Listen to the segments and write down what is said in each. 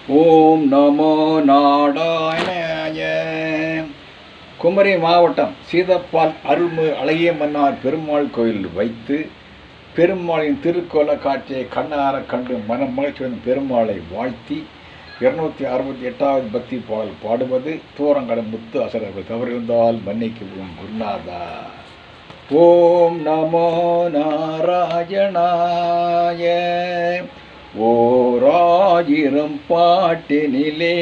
ஓம் நமோ நாராயணாய. குமரி மாவட்டம் சீதப்பால் அருள்மிகு அழகிய மன்னார் பெருமாள் கோயில் வைத்து பெருமாளின் திருக்கோல காட்சியை கண்ணார கண்டு மனம் மகிழ்ச்சி பெருமாளை வாழ்த்தி 268வது பக்தி பாடல் பாடுவது தூரங்கட முத்து அசரர்கள் தவறிருந்தால் மன்னிக்கவும் குருநாதா. ஓம் நமோ நாராயணாய. ஓராயிரம் பாட்டினிலே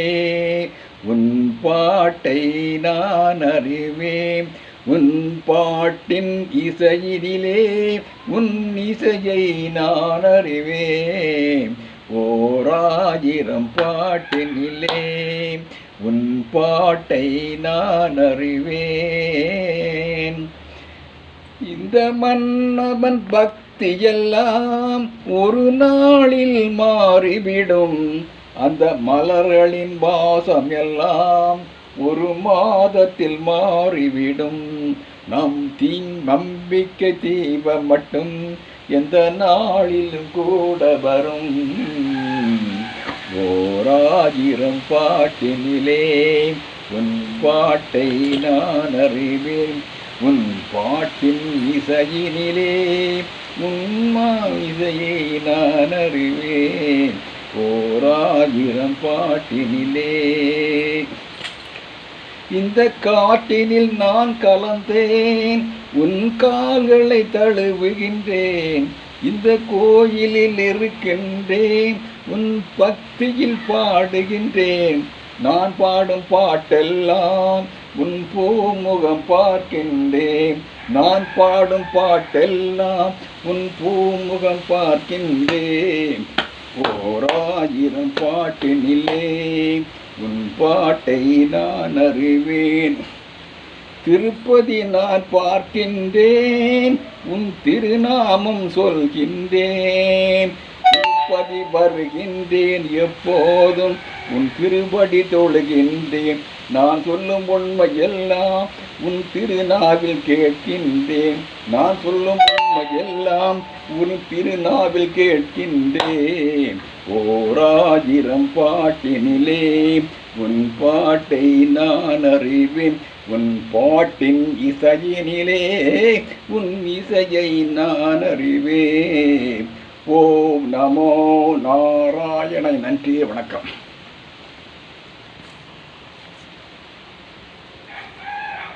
உன் பாட்டை நான் அறிவேன், உன் பாட்டின் இசையினிலே உன் இசையை நான் அறிவேன். ஓராயிரம் பாட்டினிலே உன் பாட்டை நான் அறிவேன். இந்த மன்னவன் பக்தியெல்லாம் ஒரு நாளில் மாறிவிடும், அந்த மலர்களின் வாசம் எல்லாம் ஒரு மாதத்தில் மாறிவிடும். நம் நம்பிக்கை தீபம் மட்டும் எந்த நாளிலும் கூட வரும். ஓராயிரம் பாட்டினிலே உன் பாட்டை நான் அறிவேன், உன் பாட்டின் இசையினிலே உன்மா இசையை நான் அறிவேன். ஓராயிரம் பாட்டினிலே இந்த காட்டினில் நான் கலந்தேன், உன் கால்களை தழுவுகின்றேன். இந்த கோயிலில் இருக்கின்றேன், உன் பக்தியில் பாடுகின்றேன். நான் பாடும் பாட்டெல்லாம் உன் பூமுகம் பார்க்கின்றேன். நான் பாடும் பாட்டெல்லாம் உன் பூமுகம் பார்க்கின்றேன். ஓராயிரம் பாட்டினிலே உன் பாட்டை நான் அறிவேன். திருப்பதி நான் பார்க்கின்றேன், உன் திருநாமம் சொல்கின்றேன். திருப்பதி வருகின்றேன், எப்போதும் உன் திருப்படி தொழுகின்றேன். நான் சொல்லும் உண்மையெல்லாம் உன் திருநாவில் கேட்கின்றேன். நான் சொல்லும் உண்மையெல்லாம் உன் திருநாவில் கேட்கின்றேன். ஓராயிரம் பாட்டினிலே உன் பாட்டை நான் அறிவேன், உன் பாட்டின் இசையினிலே உன் இசையை நான் அறிவேன். ஓம் நமோ நாராயண. நன்றி, வணக்கம்.